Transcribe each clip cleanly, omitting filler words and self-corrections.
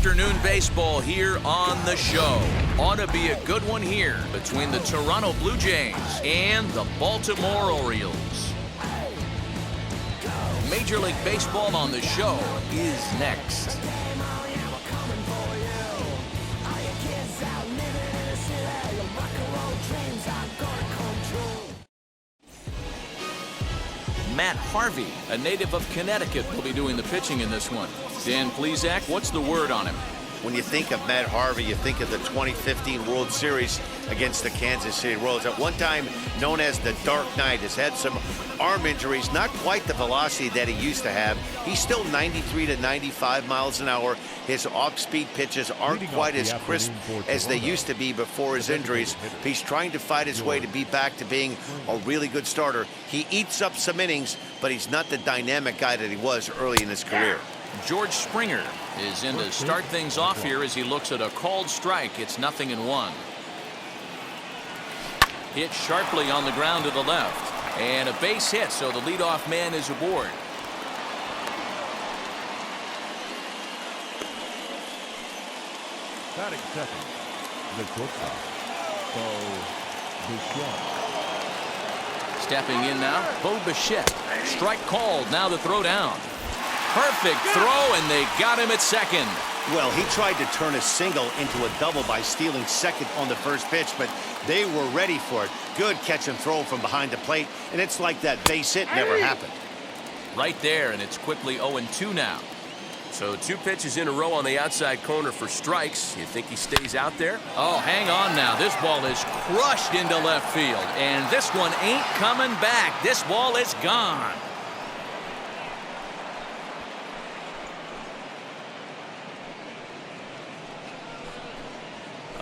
afternoon baseball here on the show. Ought to be a good one here between the Toronto Blue Jays and the Baltimore Orioles. Major League Baseball on the show is next. Matt Harvey, a native of Connecticut, will be doing the pitching in this one. Dan Plesac, what's the word on him? When you think of Matt Harvey, you think of the 2015 World Series against the Kansas City Royals. At one time known as the Dark Knight, has had some arm injuries, not quite the velocity that he used to have. He's still 93 to 95 miles an hour. His off-speed pitches aren't quite as crisp as they used to be before his injuries. He's trying to fight his way to be back to being a really good starter. He eats up some innings, but he's not the dynamic guy that he was early in his career. George Springer is in to start things off here as he looks at a called strike. It's 0-1. Hit sharply on the ground to the left. And a base hit, so the leadoff man is aboard. Batting second, the shortstop, Bo Bichette. Stepping in now, Bo Bichette. Strike called, now the throw down. Perfect throw, and they got him at second. Well, he tried to turn a single into a double by stealing second on the first pitch, but they were ready for it. Good catch and throw from behind the plate, and it's like that base hit never happened. Right there, and it's quickly 0-2 now. So 2 pitches in a row on the outside corner for strikes. You think he stays out there? Oh, hang on now. This ball is crushed into left field, and this one ain't coming back. This ball is gone.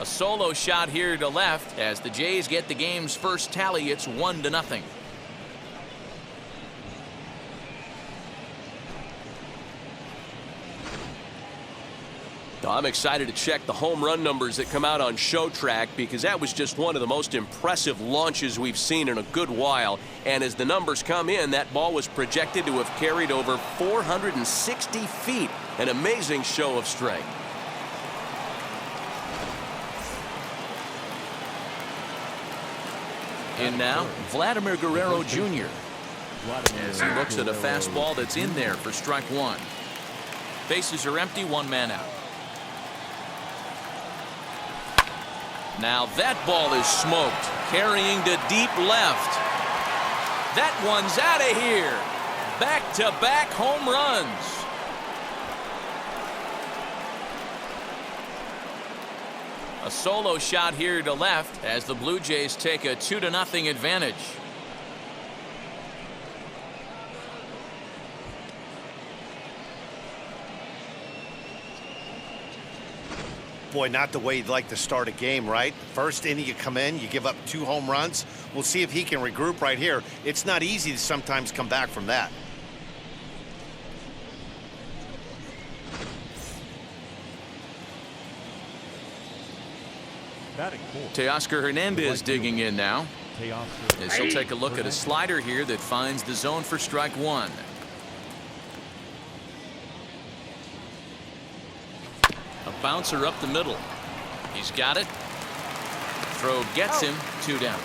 A solo shot here to left as the Jays get the game's first tally. It's 1-0. I'm excited to check the home run numbers that come out on Show Track, because that was just one of the most impressive launches we've seen in a good while. And as the numbers come in, that ball was projected to have carried over 460 feet. An amazing show of strength. In now, Vladimir Guerrero Jr. as he looks at a fastball that's in there for strike one. Bases are empty, 1 man out. Now that ball is smoked, carrying to deep left. That one's out of here. Back-to-back home runs. A solo shot here to left as the Blue Jays take a 2-0 advantage. Boy, not the way you'd like to start a game, right? First inning, you come in, you give up 2 home runs. We'll see if he can regroup right here. It's not easy to sometimes come back from that. Teoscar Hernandez digging in now as he'll take a look at a slider here that finds the zone for strike one. A bouncer up the middle. He's got it. Throw gets him. 2 down.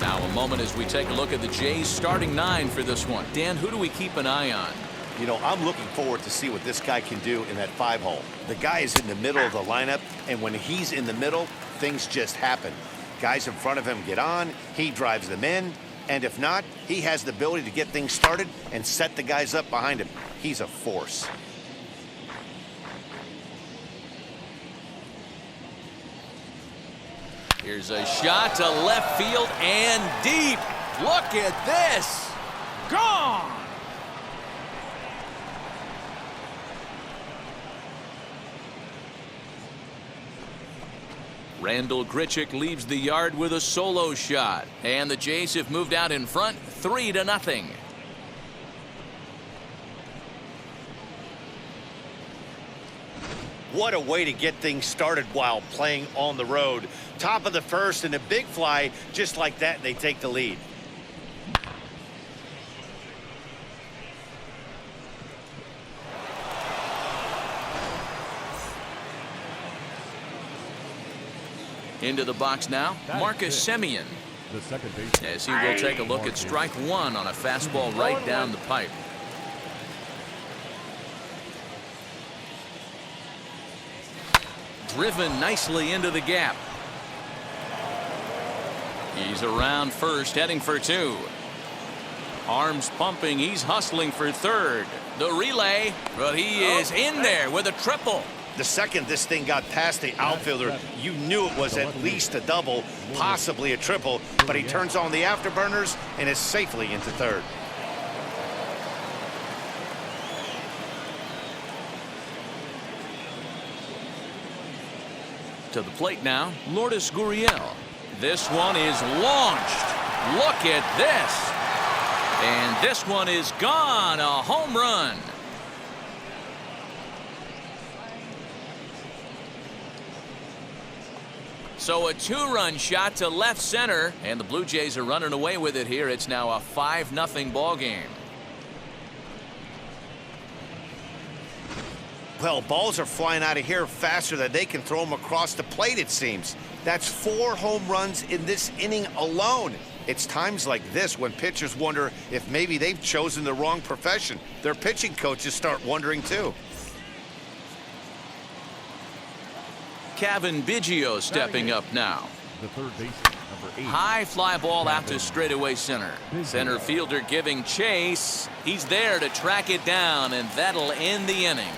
Now a moment as we take a look at the Jays starting 9 for this one. Dan, who do we keep an eye on? You know, I'm looking forward to see what this guy can do in that 5-hole. The guy is in the middle of the lineup, and when he's in the middle, things just happen. Guys in front of him get on, he drives them in, and if not, he has the ability to get things started and set the guys up behind him. He's a force. Here's a shot to left field and deep. Look at this. Gone. Randall Grichuk leaves the yard with a solo shot, and the Jays have moved out in front 3-0. What a way to get things started while playing on the road. Top of the first and a big fly, just like that, and they take the lead. Into the box now, Marcus Semien, The second baseman. as he will take a look at strike one on a fastball right down the pipe. Driven nicely into the gap. He's around first, heading for two. Arms pumping, he's hustling for third. The relay, but he is in there with a triple. The second this thing got past the outfielder, you knew it was at least a double, possibly a triple, but he turns on the afterburners and is safely into third. To the plate now, Lourdes Gurriel. This one is launched. Look at this. And this one is gone. A home run. So a two-run shot to left center, and the Blue Jays are running away with it here. It's now a 5-0 ball game. Well, balls are flying out of here faster than they can throw them across the plate, it seems. That's 4 home runs in this inning alone. It's times like this when pitchers wonder if maybe they've chosen the wrong profession. Their pitching coaches start wondering too. Kevin Biggio stepping up now. The third baseman, number 8. High fly ball out to straightaway center. Center fielder giving chase. He's there to track it down, and that'll end the inning.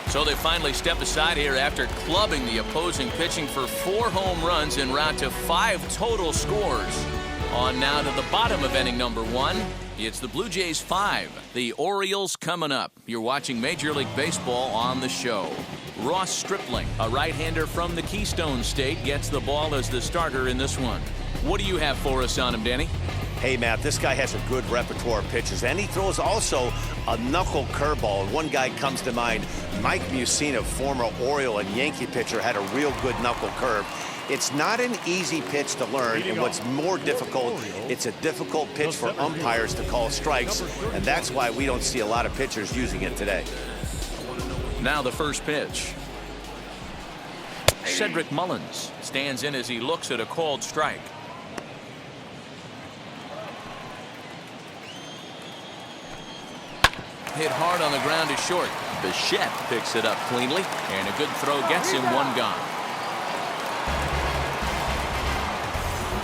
So they finally step aside here after clubbing the opposing pitching for 4 home runs en route to 5 total scores. On now to the bottom of inning number 1. It's the Blue Jays 5, the Orioles coming up. You're watching Major League Baseball on the show. Ross Stripling, a right-hander from the Keystone State, gets the ball as the starter in this one. What do you have for us on him, Danny? Hey, Matt, this guy has a good repertoire of pitches, and he throws also a knuckle curveball. And one guy comes to mind, Mike Mussina, former Oriole and Yankee pitcher, had a real good knuckle curve. It's not an easy pitch to learn, and what's more difficult, it's a difficult pitch for umpires to call strikes, and that's why we don't see a lot of pitchers using it today. Now the first pitch. Cedric Mullins stands in as he looks at a called strike. Hit hard on the ground to short. Bichette picks it up cleanly, and a good throw gets him one gone.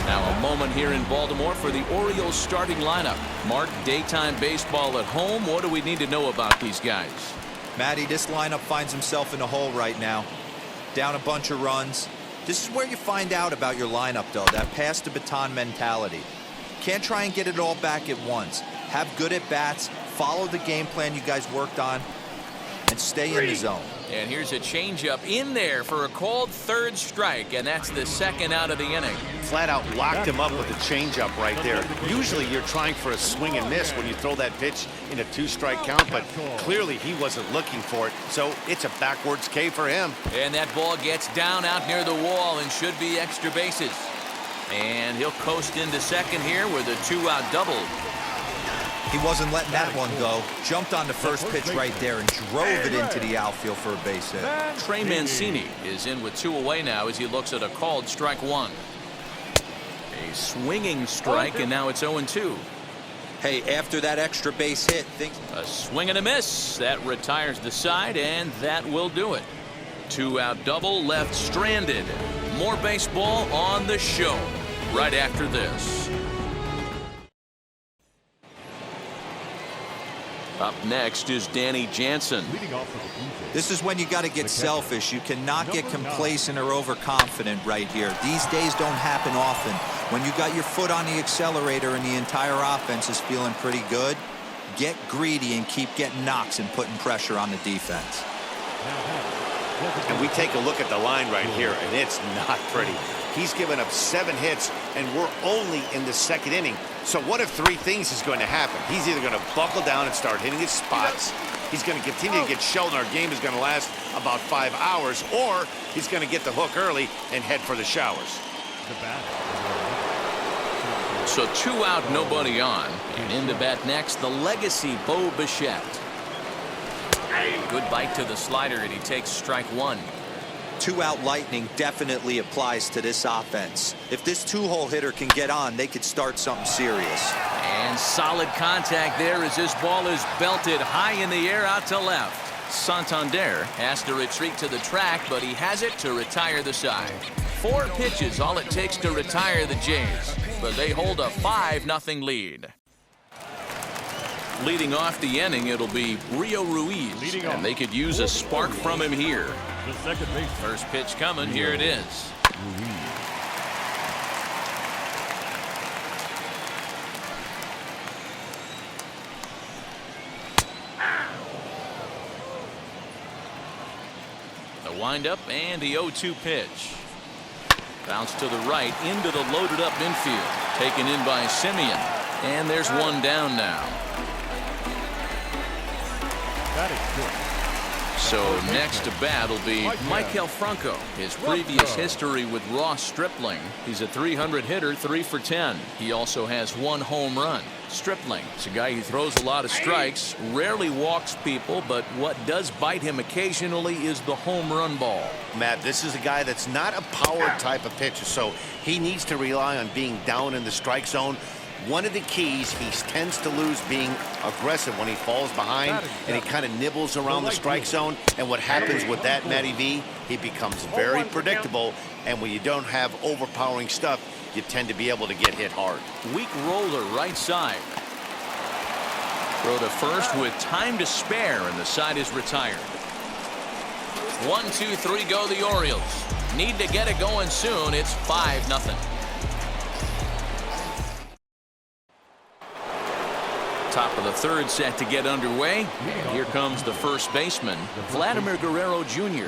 Now a moment here in Baltimore for the Orioles starting lineup. Mark, daytime baseball at home. What do we need to know about these guys? Matty, this lineup finds himself in a hole right now. Down a bunch of runs. This is where you find out about your lineup, though, that pass the baton mentality. Can't try and get it all back at once. Have good at-bats, follow the game plan you guys worked on, and stay in the zone. And here's a changeup in there for a called third strike, and that's the second out of the inning. Flat out locked him up with a changeup right there. Usually you're trying for a swing and miss when you throw that pitch in a 2-strike count, but clearly he wasn't looking for it, so it's a backwards K for him. And that ball gets down out near the wall and should be extra bases. And he'll coast into second here with a 2-out double. He wasn't letting that one go. Jumped on the first pitch right there and drove it into the outfield for a base hit. Trey Mancini is in with 2 away now as he looks at a called strike 1. A swinging strike, and now it's 0-2. Hey, after that extra base hit, A swing and a miss. That retires the side, and that will do it. 2-out double left stranded. More baseball on the show right after this. Up next is Danny Jansen. this is when you got to get selfish. You cannot get complacent or overconfident right here. These days don't happen often. When you got your foot on the accelerator and the entire offense is feeling pretty good, get greedy and keep getting knocks and putting pressure on the defense. And we take a look at the line right here, and it's not pretty. He's given up 7 hits, and we're only in the second inning. So what if 3 things is going to happen? He's either going to buckle down and start hitting his spots, he's going to continue to get shelled, and our game is going to last about 5 hours, or he's going to get the hook early and head for the showers. So 2 out, nobody on. And in to bat next, the legacy Bo Bichette. Good bite to the slider, and he takes strike 1. 2-out lightning definitely applies to this offense. If this two-hole hitter can get on, they could start something serious. And solid contact there as this ball is belted high in the air out to left. Santander has to retreat to the track, but he has it to retire the side. 4 pitches, all it takes to retire the Jays, but they hold a 5-0 lead. Leading off the inning, it'll be Rio Ruiz, and they could use a spark from him here. The second base. First pitch coming, here it is. The windup and the 0-2 pitch. Bounce to the right into the loaded up infield. Taken in by Simeon. And there's one down now. That is good. So next to bat will be Michael Franco. His previous history with Ross Stripling. He's a 300 hitter, 3 for 10. He also has 1 home run. Stripling is a guy who throws a lot of strikes, rarely walks people, but what does bite him occasionally is the home run ball. Matt, this is a guy that's not a power type of pitcher, so he needs to rely on being down in the strike zone. One of the keys, he tends to lose being aggressive when he falls behind and he kind of nibbles around the strike zone. And what happens with that, Matty V, he becomes very predictable. And when you don't have overpowering stuff, you tend to be able to get hit hard. Weak roller right side. Throw to first with time to spare, and the side is retired. 1, 2, 3 go the Orioles. Need to get it going soon. It's 5-0. Top of the third set to get underway. And here comes the first baseman, Vladimir Guerrero Jr.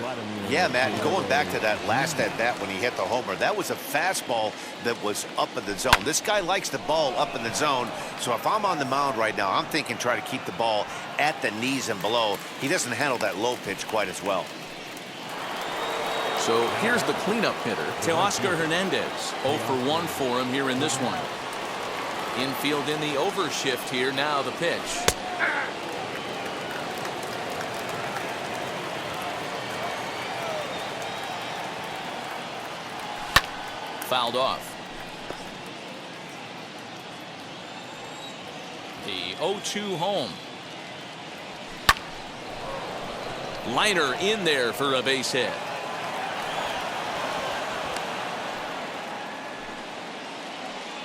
Yeah, Matt, going back to that last at-bat when he hit the homer, that was a fastball that was up in the zone. This guy likes the ball up in the zone, so if I'm on the mound right now, I'm thinking try to keep the ball at the knees and below. He doesn't handle that low pitch quite as well. So here's the cleanup hitter, Teoscar Hernandez. 0 for 1 for him here in this one. Infield in the overshift here. Now the pitch. Fouled off. The 0-2 home. Liner in there for a base hit.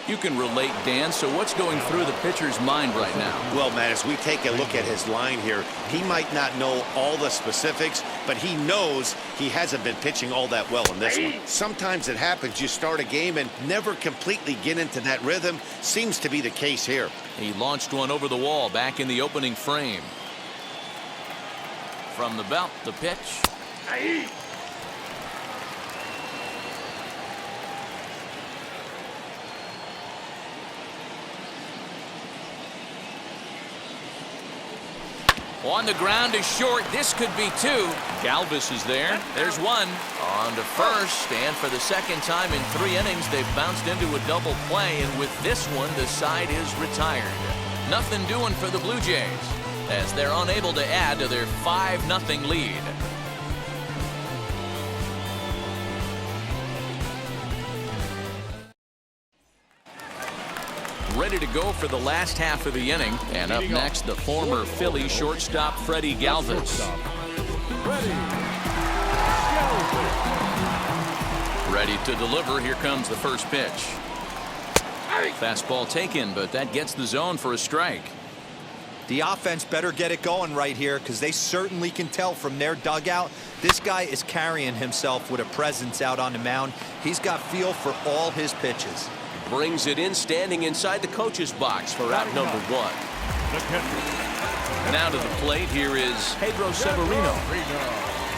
You can relate, Dan, so what's going through the pitcher's mind right now? Well, Matt, as we take a look at his line here, he might not know all the specifics, but he knows he hasn't been pitching all that well in this one. Sometimes it happens, you start a game and never completely get into that rhythm. Seems to be the case here. He launched one over the wall back in the opening frame. From the belt, the pitch. On the ground is short. This could be 2. Galvis is there. There's 1. On to first, and for the second time in 3 innings, they've bounced into a double play, and with this one, the side is retired. Nothing doing for the Blue Jays, as they're unable to add to their 5-0 lead. Ready to go for the last half of the inning. And up next, the former Philly shortstop, Freddie Galvis. Ready to deliver. Here comes the first pitch. Fastball taken, but that gets the zone for a strike. The offense better get it going right here, because they certainly can tell from their dugout this guy is carrying himself with a presence out on the mound. He's got feel for all his pitches. Brings it in, standing inside the coach's box for out number 1. Now to the plate, here is Pedro Severino.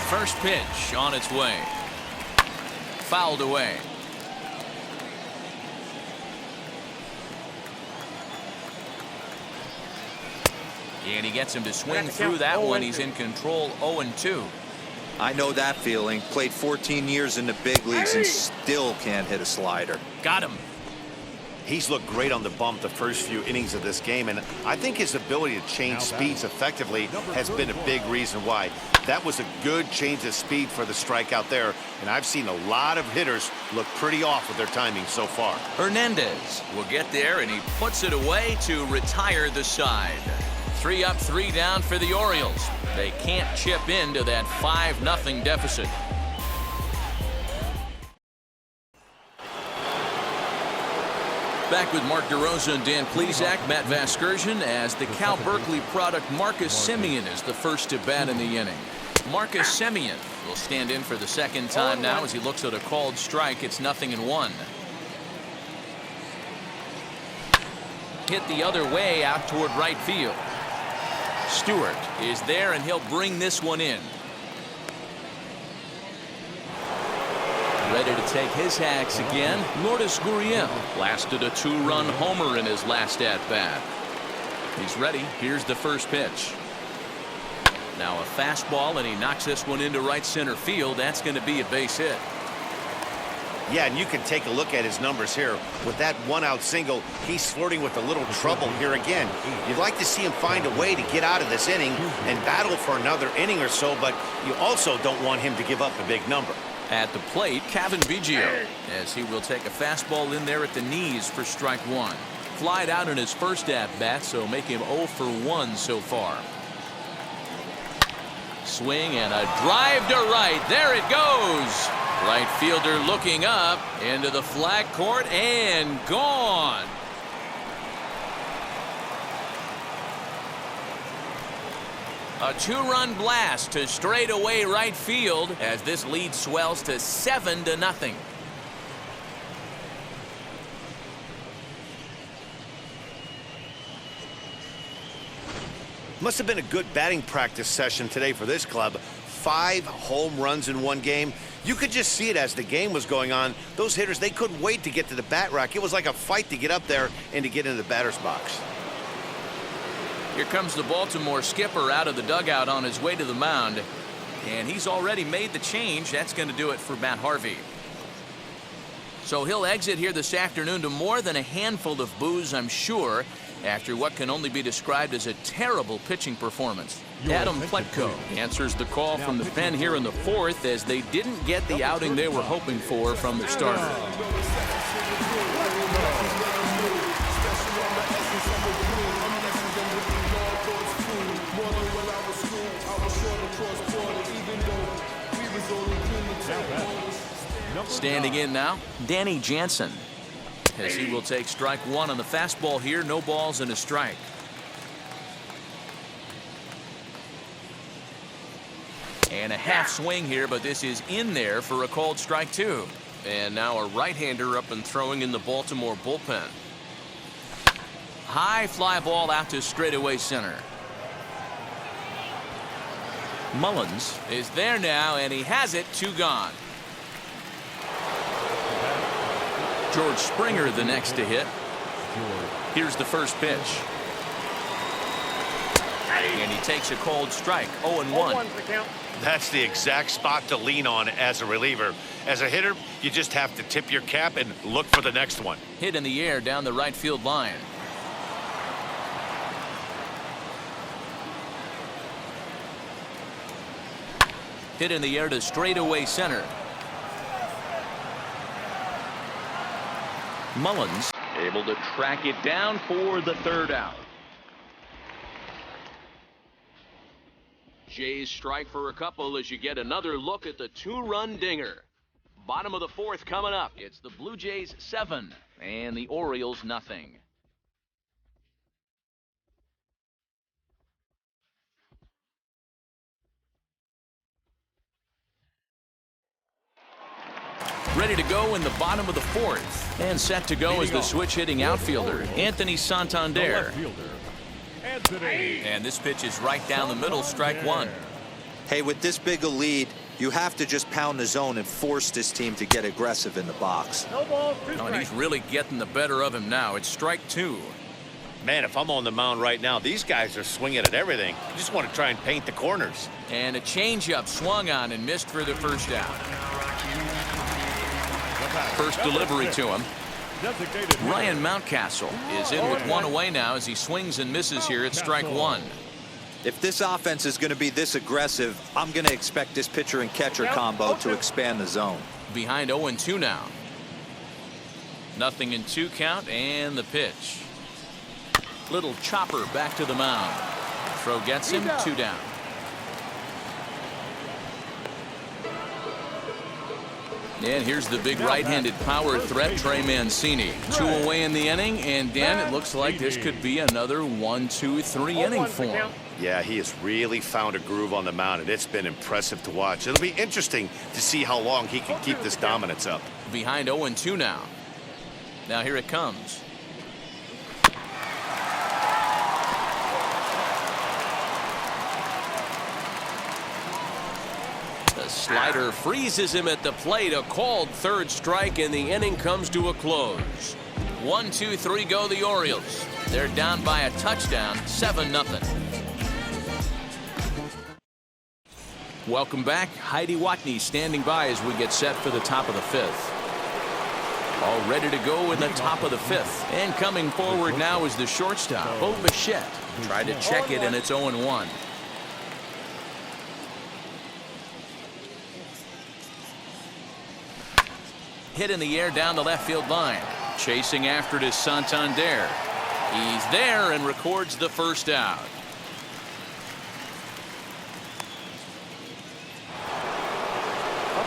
First pitch on its way. Fouled away. And he gets him to swing through that one. He's in control, 0-2. I know that feeling. Played 14 years in the big leagues and still can't hit a slider. Got him. He's looked great on the bump the first few innings of this game, and I think his ability to change speeds effectively has been a big reason why. That was a good change of speed for the strikeout there, and I've seen a lot of hitters look pretty off with their timing so far. Hernandez will get there, and he puts it away to retire the side. 3 up, 3 down for the Orioles. They can't chip into that 5-0 deficit. Back with Mark DeRosa and Dan Plesac, Matt Vasgersian, as the Cal Berkeley product Marcus Semien is the first to bat in the inning. Marcus Semien will stand in for the second time now as he looks at a called strike. It's 0-1. Hit the other way out toward right field. Stewart is there, and he'll bring this one in. Ready to take his hacks again. Lourdes Gurriel blasted a 2-run homer in his last at-bat. He's ready. Here's the first pitch. Now a fastball, and he knocks this one into right center field. That's going to be a base hit. Yeah, and you can take a look at his numbers here. With that 1-out single, he's flirting with a little trouble here again. You'd like to see him find a way to get out of this inning and battle for another inning or so, but you also don't want him to give up a big number. At the plate, Cavan Biggio, as he will take a fastball in there at the knees for strike 1. Flied out in his first at-bat, so make him 0 for 1 so far. Swing and a drive to right. There it goes. Right fielder looking up into the flag court and gone. A 2-run blast to straightaway right field as this lead swells to 7-0. Must have been a good batting practice session today for this club. 5 home runs in one game. You could just see it as the game was going on. Those hitters, they couldn't wait to get to the bat rack. It was like a fight to get up there and to get into the batter's box. Here comes the Baltimore skipper out of the dugout on his way to the mound, and he's already made the change. That's going to do it for Matt Harvey. So he'll exit here this afternoon to more than a handful of boos, I'm sure, after what can only be described as a terrible pitching performance. Adam Pletko answers the call from the pen here in the 4th, as they didn't get the outing they were hoping for from the starter. Standing in now, Danny Jansen, as he will take strike 1 on the fastball here. No balls and a strike. And a half swing here, but this is in there for a called strike 2. And now a right-hander up and throwing in the Baltimore bullpen. High fly ball out to straightaway center. Mullins is there now, and he has it. 2 gone. George Springer the next to hit. Here's the first pitch. And he takes a cold strike. 0-1. That's the exact spot to lean on as a reliever. As a hitter, you just have to tip your cap and look for the next one. Hit in the air down the right field line. Hit in the air to straightaway center. Mullins able to track it down for the 3rd out. Jays strike for a couple as you get another look at the 2-run dinger. Bottom of the 4th coming up. It's the Blue Jays 7 and the Orioles 0. Ready to go in the bottom of the 4th. And set to go as the switch-hitting outfielder, Anthony Santander. And this pitch is right down the middle, strike 1. Hey, with this big a lead, you have to just pound the zone and force this team to get aggressive in the box. Oh, and he's really getting the better of him now. It's strike 2. Man, if I'm on the mound right now, these guys are swinging at everything. You just want to try and paint the corners. And a changeup swung on and missed for the first out. First delivery to him. designated hitter. Ryan Mountcastle is in with one away now as he swings and misses here at strike one. If this offense is going to be this aggressive, I'm going to expect this pitcher and catcher combo to expand the zone. Behind 0-2 now. 0-2 count and the pitch. Little chopper back to the mound. Throw gets him, 2 down. And here's the big right-handed power threat, Trey Mancini. 2 away in the inning, and Dan, it looks like this could be another 1-2-3 inning for him. Yeah, he has really found a groove on the mound, and it's been impressive to watch. It'll be interesting to see how long he can keep this dominance up. Behind 0-2 now. Now here it comes. The slider freezes him at the plate. A called third strike, and the inning comes to a close. 1-2-3 go the Orioles. They're down by a touchdown, 7-0. Welcome back. Heidi Watney standing by as we get set for the top of the 5th. All ready to go in the top of the 5th. And coming forward now is the shortstop, Bo Bichette. Tried to check it, and it's 0-1. Hit in the air down the left field line. Chasing after it is Santander. He's there and records the first out.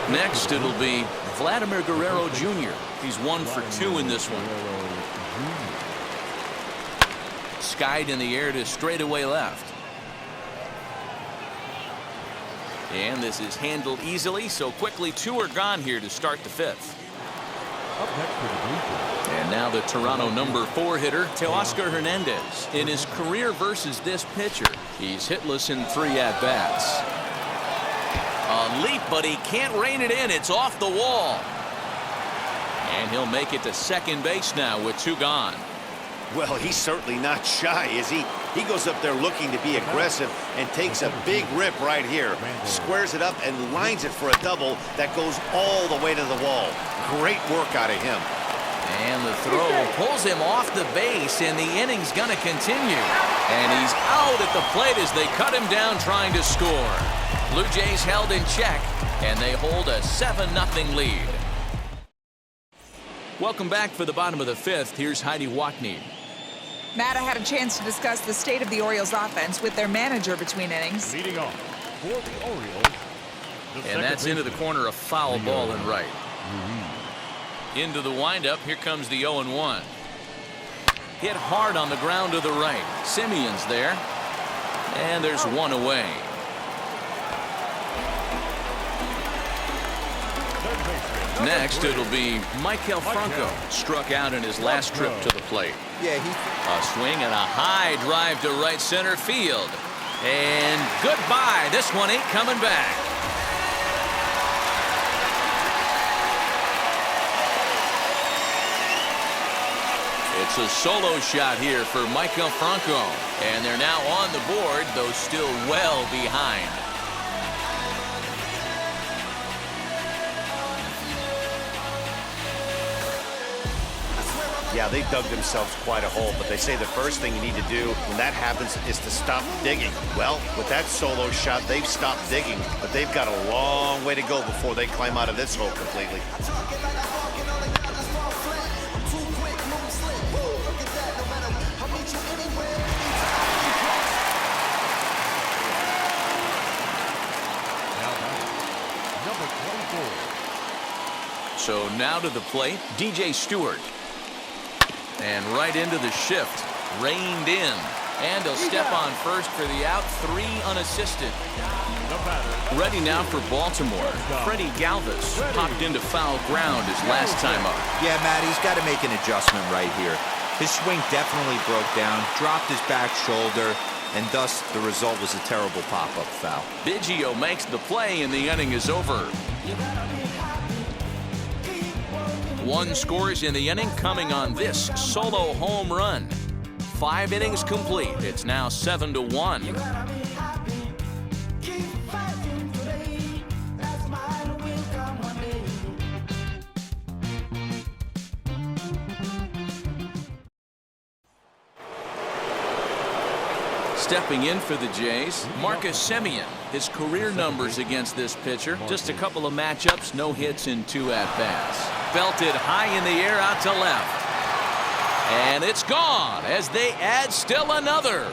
Next, it'll be Vladimir Guerrero Jr. He's 1 for 2 in this one. Skied in the air to straightaway left. And this is handled easily, so quickly 2 are gone here to start the 5th. Up next for the Blue Jays. And now the Toronto number 4 hitter, Teoscar Hernandez. In his career versus this pitcher, he's hitless in 3 at-bats. A leap, but he can't rein it in. It's off the wall. And he'll make it to second base now with 2 gone. Well, he's certainly not shy, is he? He goes up there looking to be aggressive and takes a big rip right here. Squares it up and lines it for a double that goes all the way to the wall. Great work out of him. And the throw pulls him off the base, and the inning's going to continue. And he's out at the plate as they cut him down trying to score. Blue Jays held in check, and they hold a 7-0 lead. Welcome back for the bottom of the 5th. Here's Heidi Watney. Matt, I had a chance to discuss the state of the Orioles offense with their manager between innings. Leading off for the Orioles. And that's into the corner, a foul ball and right. Into the windup, here comes the 0-1. Hit hard on the ground to the right. Simeon's there. And there's 1 away. Next, it'll be Michael Franco. Struck out in his last trip to the plate. Yeah, A swing and a high drive to right center field. And goodbye. This one ain't coming back. It's a solo shot here for Michael Franco. And they're now on the board, though still well behind. Yeah, they dug themselves quite a hole, but they say the first thing you need to do when that happens is to stop digging. Well, with that solo shot, they've stopped digging, but they've got a long way to go before they climb out of this hole completely. Number 24. So now to the plate, DJ Stewart. And right into the shift. Reined in. And he'll step on first for the out. 3 unassisted. Ready now for Baltimore. Freddie Galvis popped into foul ground his last time up. Yeah, Matt, he's got to make an adjustment right here. His swing definitely broke down, dropped his back shoulder, and thus the result was a terrible pop-up foul. Biggio makes the play, and the inning is over. 1 scores in the inning, coming on this solo home run. 5 innings complete. It's now 7-1. Stepping in for the Jays, Marcus Semien. His career numbers against this pitcher, just a couple of matchups, no hits in 2 at-bats. Belted high in the air out to left. And it's gone as they add still another.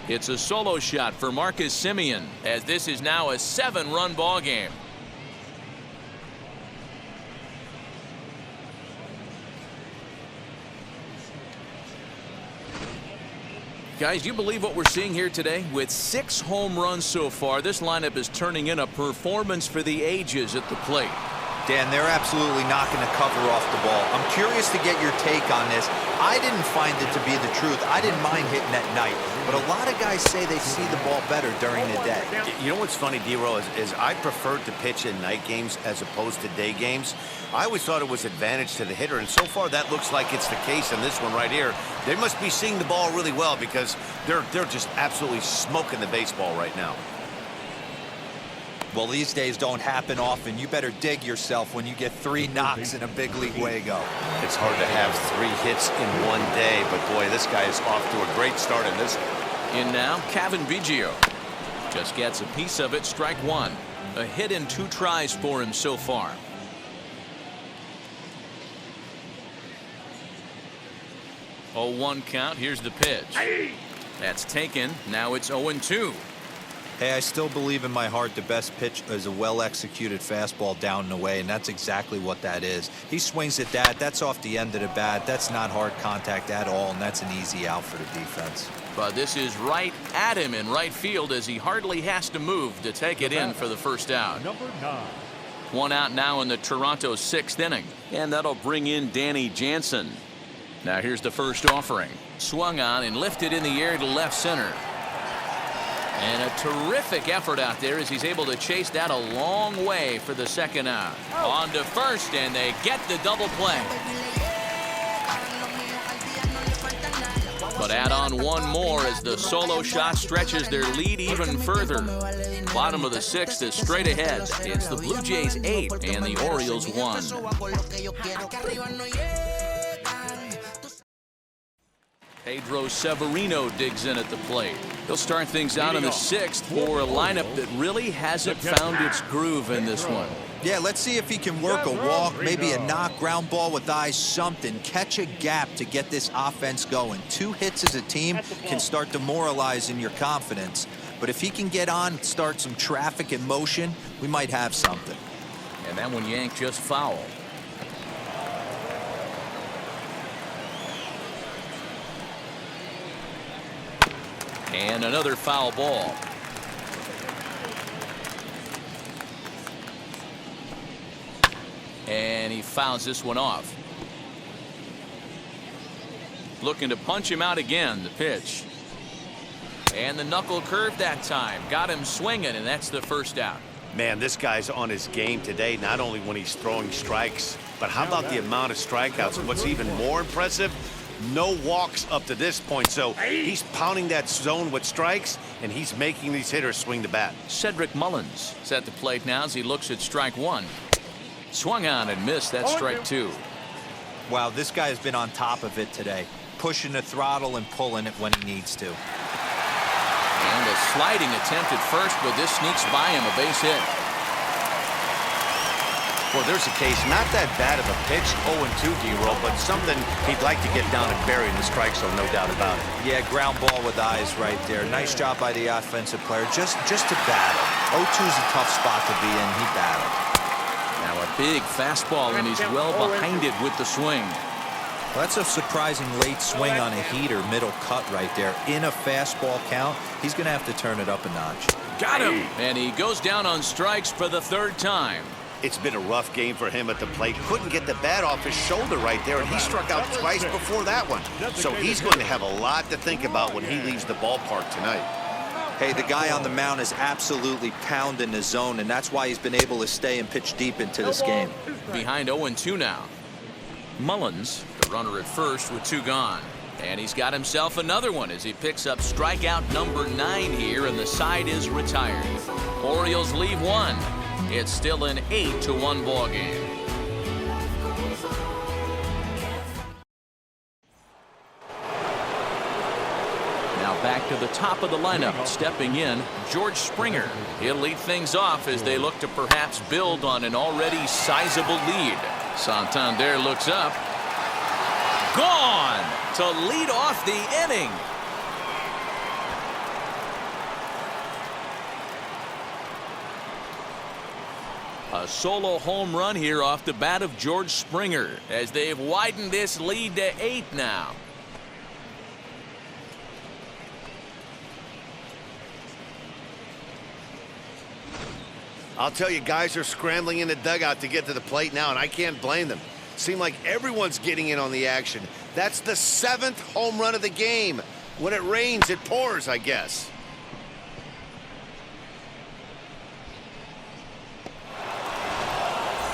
It's a solo shot for Marcus Semien, as this is now a 7-run ball game. Guys, you believe what we're seeing here today? With 6 home runs so far, this lineup is turning in a performance for the ages at the plate. Dan, they're absolutely not going to cover off the ball. I'm curious to get your take on this. I didn't find it to be the truth. I didn't mind hitting at night, but a lot of guys say they see the ball better during the day. You know what's funny, D-Row, is I preferred to pitch in night games as opposed to day games. I always thought it was advantage to the hitter, and so far that looks like it's the case in this one right here. They must be seeing the ball really well because they're just absolutely smoking the baseball right now. Well, these days don't happen often. You better dig yourself when you get 3 knocks in a big league Wago. It's hard to have 3 hits in one day, but boy, this guy is off to a great start in this one. In now, Kevin Biggio. Just gets a piece of it, strike 1. A hit in 2 tries for him so far. 0-1 count. Here's the pitch. That's taken. Now it's 0-2. Hey, I still believe in my heart the best pitch is a well-executed fastball down and away, and that's exactly what that is. He swings at that. That's off the end of the bat. That's not hard contact at all, and that's an easy out for the defense. But this is right at him in right field as he hardly has to move to take it in for the first out. Number 9. 1 out now in the Toronto 6th inning. And that'll bring in Danny Jansen. Now here's the first offering. Swung on and lifted in the air to left center. And a terrific effort out there as he's able to chase that a long way for the second out. On to first, and they get the double play. But add on one more as the solo shot stretches their lead even further. Bottom of the 6th is straight ahead. It's the Blue Jays 8 and the Orioles 1. Pedro Severino digs in at the plate. He'll start things out in the 6th for a lineup that really hasn't found its groove in this one. Yeah, let's see if he can work a walk, maybe a knock, ground ball with eyes, something. Catch a gap to get this offense going. 2 hits as a team can start demoralizing your confidence. But if he can get on, start some traffic in motion, we might have something. And that one yanked just foul. And another foul ball. And he fouls this one off. Looking to punch him out again, the pitch. And the knuckle curve that time. Got him swinging, and that's the first out. Man, this guy's on his game today, not only when he's throwing strikes, but how about the amount of strikeouts? And what's even more impressive, no walks up to this point. So he's pounding that zone with strikes, and he's making these hitters swing the bat. Cedric Mullins is at the plate now as he looks at strike 1. Swung on and missed. That's strike 2. Wow, this guy has been on top of it today, pushing the throttle and pulling it when he needs to. And a sliding attempt at first, but this sneaks by him, a base hit. Well, there's a case, not that bad of a pitch, 0-2 D-roll, but something he'd like to get down and bury in the strike zone, no doubt about it. Yeah, ground ball with eyes right there. Nice job by the offensive player, just to battle. 0-2's a tough spot to be in. He battled. Now a big fastball, and he's well behind it with the swing. Well, that's a surprising late swing on a heater, middle cut right there. In a fastball count, he's going to have to turn it up a notch. Got him! And he goes down on strikes for the 3rd time. It's been a rough game for him at the plate. Couldn't get the bat off his shoulder right there, and he struck out twice before that one. So he's going to have a lot to think about when he leaves the ballpark tonight. Hey, the guy on the mound is absolutely pounding the zone, and that's why he's been able to stay and pitch deep into this game. Behind 0-2 now. Mullins, the runner at first with 2 gone. And he's got himself another one as he picks up strikeout number 9 here, and the side is retired. Orioles leave 1. It's still an 8-1 ball game. back to the top of the lineup. Stepping in, George Springer. He'll lead things off as they look to perhaps build on an already sizable lead. Santander looks up. Gone to lead off the inning. A solo home run here off the bat of George Springer as they've widened this lead to 8 now. I'll tell you, guys are scrambling in the dugout to get to the plate now, and I can't blame them. Seems like everyone's getting in on the action. That's the 7th home run of the game. When it rains, it pours, I guess.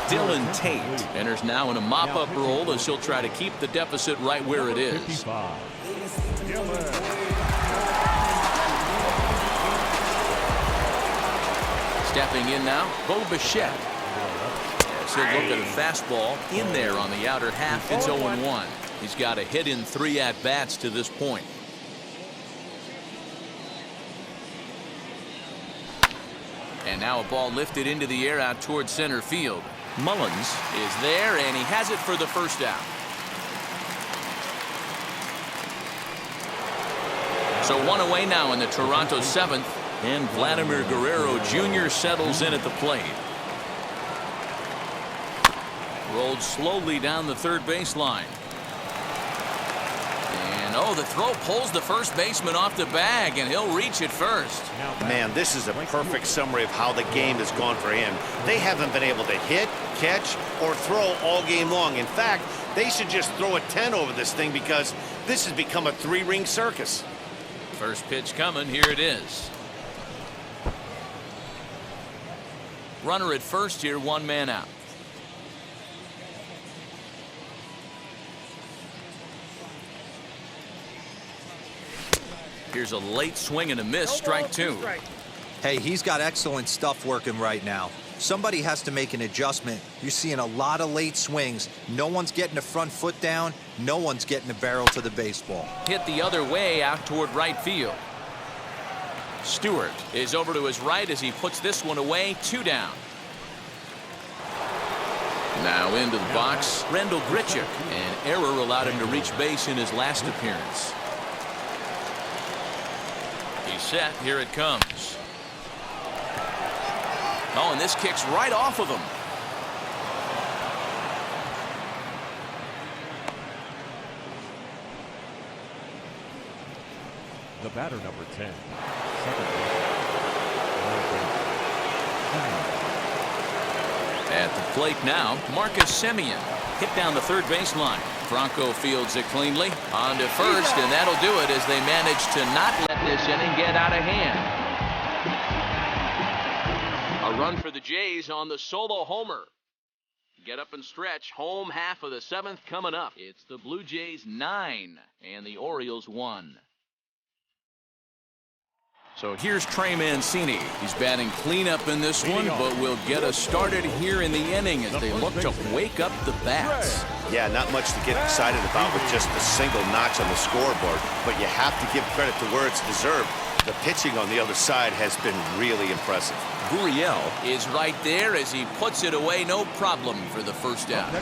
Dylan Tate enters now in a mop-up role as he'll try to keep the deficit right where it is. 55. Stepping in now, Bo Bichette. As he'll look at a fastball in there on the outer half. It's 0-1. He's got a hit in 3 at-bats to this point. And now a ball lifted into the air out towards center field. Mullins is there, and he has it for the first out. So 1 away now in the Toronto 7th, and Vladimir Guerrero Jr. settles in at the plate. Rolled slowly down the third baseline. And oh, the throw pulls the first baseman off the bag, and he'll reach it first. Man, this is a perfect summary of how the game has gone for him. They haven't been able to hit, catch, or throw all game long. In fact, they should just throw a 10 over this thing because this has become a 3-ring circus. First pitch coming, here it is. Runner at first here, 1 man out. Here's a late swing and a miss, strike 2. Hey, he's got excellent stuff working right now. Somebody has to make an adjustment. You're seeing a lot of late swings. No one's getting the front foot down. No one's getting the barrel to the baseball. Hit the other way out toward right field. Stewart is over to his right as he puts this one away. 2 down. Now into the box, Rendell Grichuk. An error allowed him to reach base in his last appearance. He's set. Here it comes. Oh, and this kicks right off of him. The batter, number 10. At the plate now, Marcus Semien. Hit down the third baseline. Franco fields it cleanly. On to first, and that'll do it as they manage to not let this inning get out of hand. A run for the Jays on the solo homer. Get up and stretch. Home half of the 7th coming up. It's the Blue Jays 9 and the Orioles 1. So here's Trey Mancini. He's batting cleanup in this one, but will get us started here in the inning as they look to wake up the bats. Yeah, not much to get excited about with just a single notch on the scoreboard, but you have to give credit to where it's deserved. The pitching on the other side has been really impressive. Gurriel is right there as he puts it away, no problem for the first out.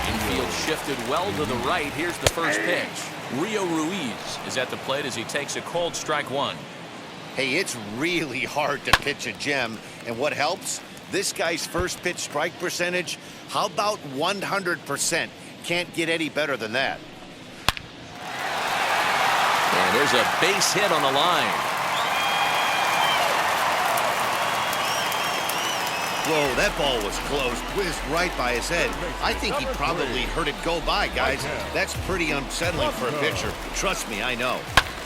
Infield shifted well to the right. Here's the first pitch. Rio Ruiz is at the plate as he takes a cold strike 1. Hey, it's really hard to pitch a gem, and what helps? This guy's first pitch strike percentage, how about 100%? Can't get any better than that. And there's a base hit on the line. Whoa, that ball was close, whizzed right by his head. I think he probably heard it go by, guys. That's pretty unsettling for a pitcher. Trust me, I know.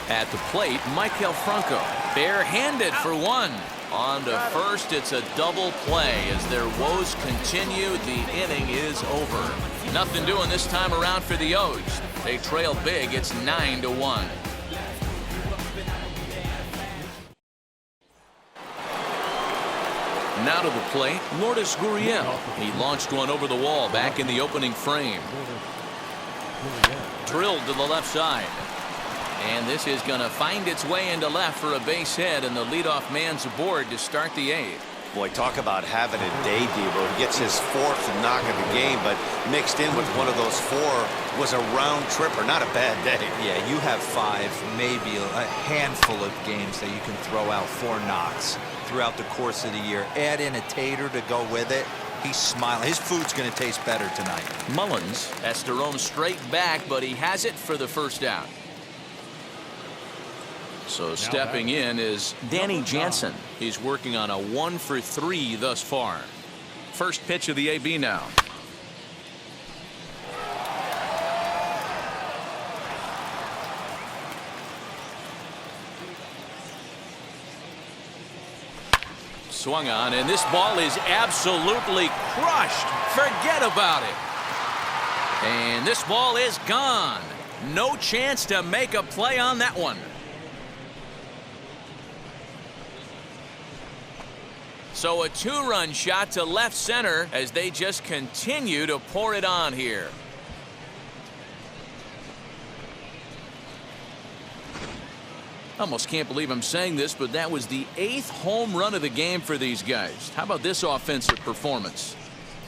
At the plate, Maikel Franco, barehanded for 1. On to first, it's a double play. As their woes continue, the inning is over. Nothing doing this time around for the O's. They trail big, it's 9-1. Now to the plate, Lourdes Gurriel. He launched one over the wall back in the opening frame. Drilled to the left side. And this is going to find its way into left for a base hit, and the leadoff man's aboard to start the 8th. Boy, talk about having a day, Devo. He gets his 4th knock of the game, but mixed in with one of those 4 was a round tripper. Not a bad day. Yeah, you have 5, maybe a handful of games that you can throw out 4 knocks throughout the course of the year. Add in a tater to go with it. He's smiling. His food's going to taste better tonight. Mullins has to roam straight back, but he has it for the first out. So stepping in is Danny Jansen. He's working on a 1 for 3 thus far. First pitch of the AB now. Swung on, and this ball is absolutely crushed. Forget about it. And this ball is gone. No chance to make a play on that one. So a 2-run shot to left center as they just continue to pour it on here. Almost can't believe I'm saying this, but that was the 8th home run of the game for these guys. How about this offensive performance?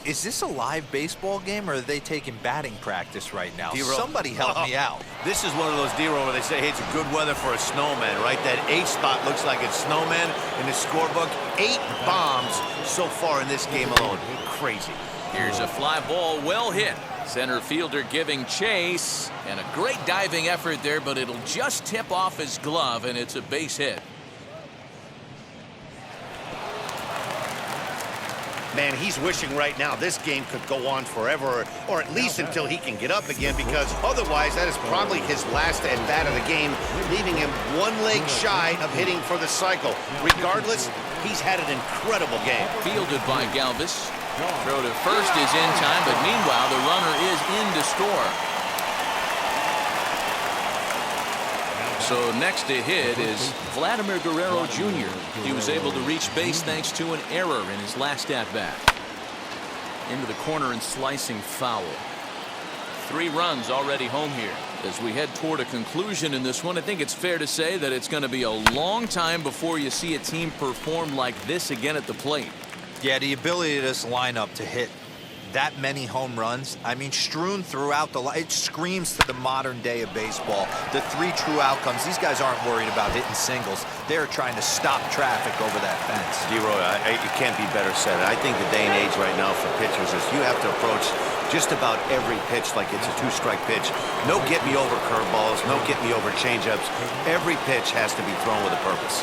Is this a live baseball game, or are they taking batting practice right now? D-Roll. Somebody help me out. This is one of those D-Roll where they say, hey, it's good weather for a snowman, right? That 8 spot looks like it's snowman in the scorebook. 8 bombs so far in this game alone. Crazy. Here's a fly ball, well hit. Center fielder giving chase, and a great diving effort there, but it'll just tip off his glove, and it's a base hit. Man, he's wishing right now this game could go on forever, or at least until he can get up again, because otherwise that is probably his last at-bat of the game, leaving him 1 leg shy of hitting for the cycle. Regardless, he's had an incredible game. Fielded by Galvis. Throw to first is in time, but meanwhile the runner is in to score. So next to hit is Vladimir Guerrero Jr. He was able to reach base thanks to an error in his last at-bat. Into the corner and slicing foul. 3 runs already home here. As we head toward a conclusion in this one, I think it's fair to say that it's going to be a long time before you see a team perform like this again at the plate. Yeah, the ability of this lineup to hit that many home runs, I mean, strewn throughout the line, it screams to the modern day of baseball. The 3 true outcomes. These guys aren't worried about hitting singles. They're trying to stop traffic over that fence. D-Roy, it can't be better said. I think the day and age right now for pitchers is you have to approach just about every pitch like it's a 2-strike pitch. No get-me-over curveballs, no get-me-over changeups. Every pitch has to be thrown with a purpose.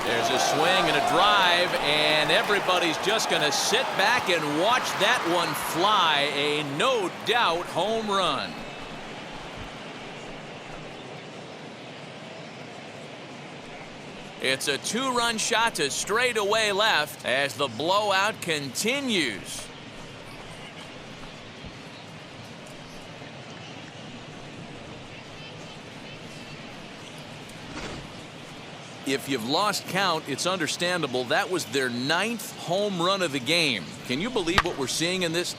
There's a swing and a drive, and everybody's just going to sit back and watch that one fly. A no-doubt home run. It's a 2-run shot to straightaway left as the blowout continues. If you've lost count, it's understandable. That was their 9th home run of the game. Can you believe what we're seeing in this?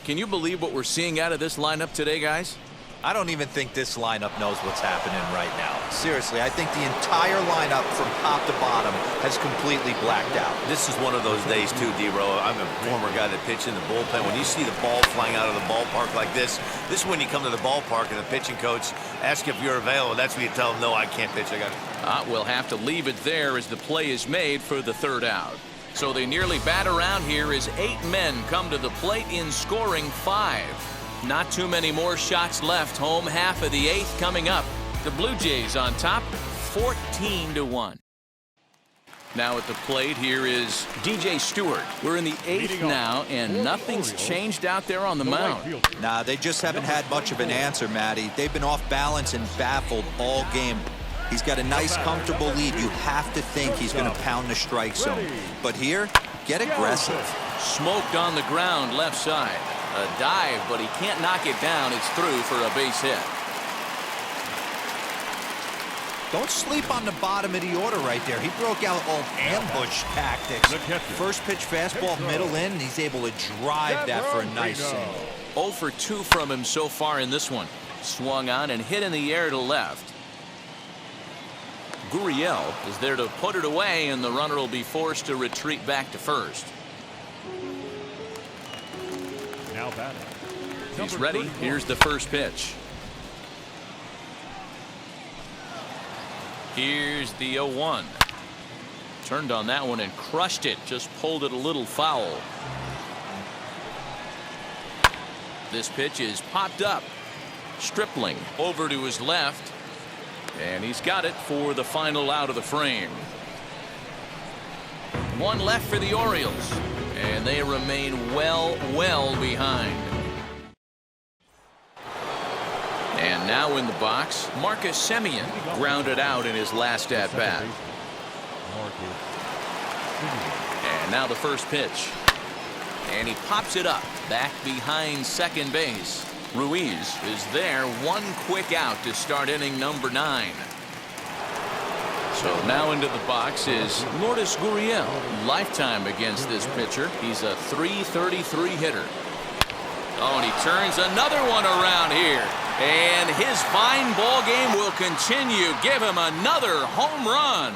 Can you believe what we're seeing out of this lineup today, guys? I don't even think this lineup knows what's happening right now. Seriously, I think the entire lineup from top to bottom has completely blacked out. This is one of those days, too, D-Row. I'm a former guy that pitched in the bullpen. When you see the ball flying out of the ballpark like this is when you come to the ballpark and the pitching coach asks if you're available. That's when you tell him, no, I can't pitch. I got it. We'll have to leave it there as the play is made for the 3rd out. So they nearly bat around here as 8 men come to the plate in scoring 5. Not too many more shots left. Home half of the 8th coming up. The Blue Jays on top, 14-1. Now at the plate, here is DJ Stewart. We're in the 8th now, and nothing's changed out there on the mound. Nah, they just haven't had much of an answer, Matty. They've been off balance and baffled all game. He's got a nice, comfortable lead. You have to think he's going to pound the strike zone. But here, get aggressive. Smoked on the ground left side. A dive, but he can't knock it down. It's through for a base hit. Don't sleep on the bottom of the order right there. He broke out all ambush tactics. First pitch fastball middle in, and he's able to drive that for a nice single. 0 for 2 from him so far in this one. Swung on and hit in the air to left. Gurriel is there to put it away, and the runner will be forced to retreat back to first. Now batting. He's ready. Here's the first pitch. Here's the 0-1. Turned on that one and crushed it. Just pulled it a little foul. This pitch is popped up. Stripling over to his left. And he's got it for the final out of the frame. One left for the Orioles. And they remain well behind. And now in the box, Marcus Semien grounded out in his last at-bat. And now the first pitch. And he pops it up back behind second base. Ruiz is there, one quick out to start inning number 9. So now into the box is Lourdes Gurriel. Lifetime against this pitcher. He's a .333 hitter. Oh, and he turns another one around here. And his fine ball game will continue. Give him another home run.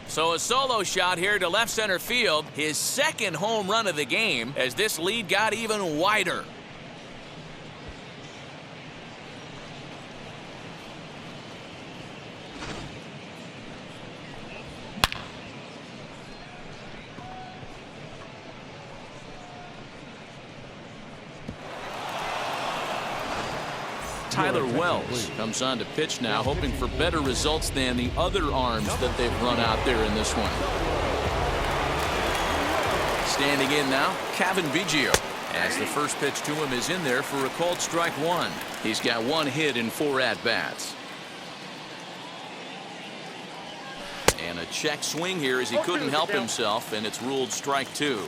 So a solo shot here to left center field. His second home run of the game as this lead got even wider. Tyler Wells comes on to pitch now, hoping for better results than the other arms that they've run out there in this one. Standing in now, Cavan Biggio, as the first pitch to him is in there for a called strike 1. He's got 1 hit in 4 at-bats. And a check swing here as he couldn't help himself, and it's ruled strike 2.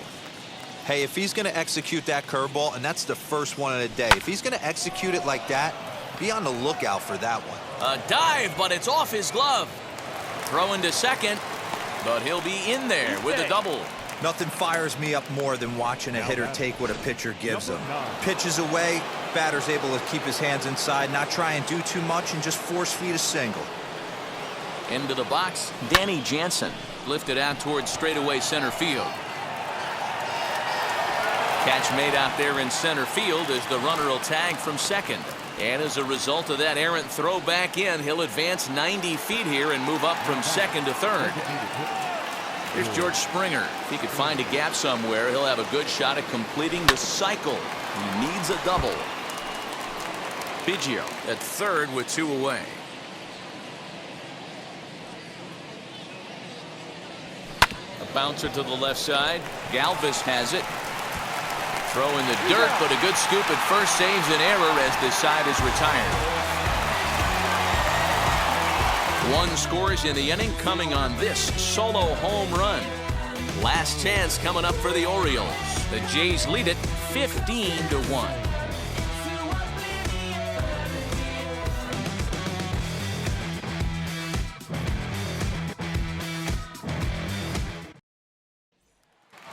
Hey, if he's going to execute that curveball, and that's the first one of the day, if he's going to execute it like that, be on the lookout for that one. A dive, but it's off his glove. Throwing to second, but he'll be in there with a double. Nothing fires me up more than watching a hitter take what a pitcher gives him. Pitches away, batter's able to keep his hands inside, not try and do too much, and just force feed a single. Into the box, Danny Jansen lifted out towards straightaway center field. Catch made out there in center field as the runner will tag from second. And as a result of that errant throw back in, he'll advance 90 feet here and move up from second to third. Here's George Springer. If he could find a gap somewhere, he'll have a good shot at completing the cycle. He needs a double. Biggio at third with 2 away. A bouncer to the left side. Galvis has it. Throw in the dirt, but a good scoop at first saves an error as this side is retired. 1 scores in the inning coming on this solo home run. Last chance coming up for the Orioles. The Jays lead it 15-1.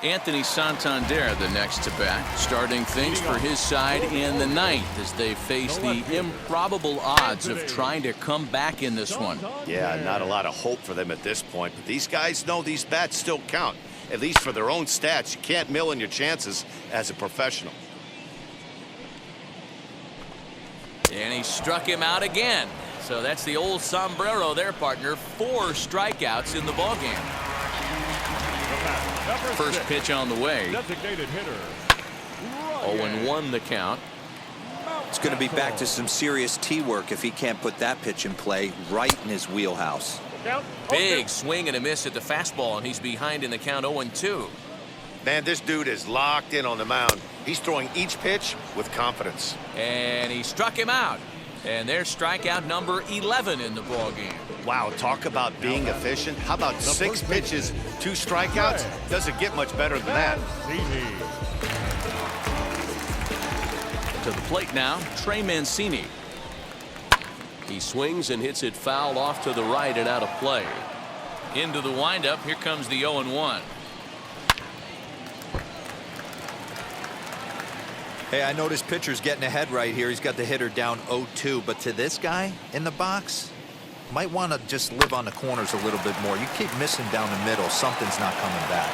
Anthony Santander the next to bat, starting things for his side in the 9th as they face the improbable odds of trying to come back in this one. Yeah, not a lot of hope for them at this point, but these guys know these bats still count, at least for their own stats. You can't mill in your chances as a professional. And he struck him out again. So that's the old sombrero there, partner. 4 strikeouts in the ballgame. First pitch on the way. 0-1 the count. It's going to be back to some serious tee work if he can't put that pitch in play right in his wheelhouse. Big swing and a miss at the fastball, and he's behind in the count 0-2. Man, this dude is locked in on the mound. He's throwing each pitch with confidence. And he struck him out. And there's strikeout number 11 in the ballgame. Wow, talk about being efficient. How about 6 pitches, 2 strikeouts? Doesn't get much better than that. To the plate now, Trey Mancini. He swings and hits it foul off to the right and out of play. Into the windup. Here comes the 0-1. Hey, I noticed pitcher's getting ahead right here. He's got the hitter down 0-2. But to this guy in the box, might want to just live on the corners a little bit more. You keep missing down the middle. Something's not coming back.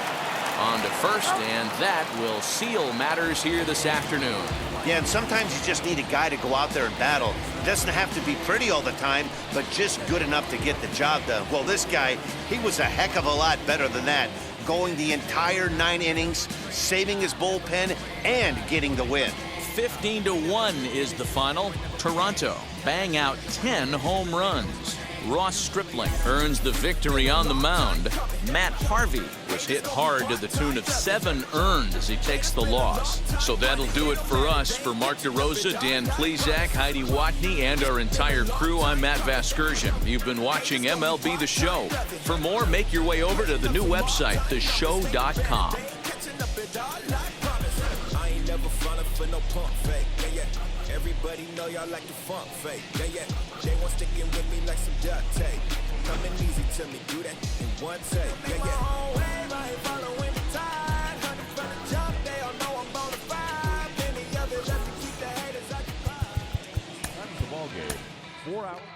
On to first, and that will seal matters here this afternoon. Yeah, and sometimes you just need a guy to go out there and battle. It doesn't have to be pretty all the time, but just good enough to get the job done. Well, this guy, he was a heck of a lot better than that. Going the entire 9 innings, saving his bullpen, and getting the win. 15-1 is the final. Toronto bang out 10 home runs. Ross Stripling earns the victory on the mound. Matt Harvey was hit hard to the tune of 7 earned as he takes the loss. So that'll do it for us. For Mark DeRosa, Dan Plezak, Heidi Watney, and our entire crew, I'm Matt Vasgersian. You've been watching MLB The Show. For more, make your way over to the new website, theshow.com. Everybody know y'all like the funk fake. Yeah. They want sticking with me like some duct tape. Coming easy to me, do that in one take. Yeah. Following the tide. From the jump, they all know I'm bona fide. Many others have to keep the haters occupied. That's the ball game. 4 hours.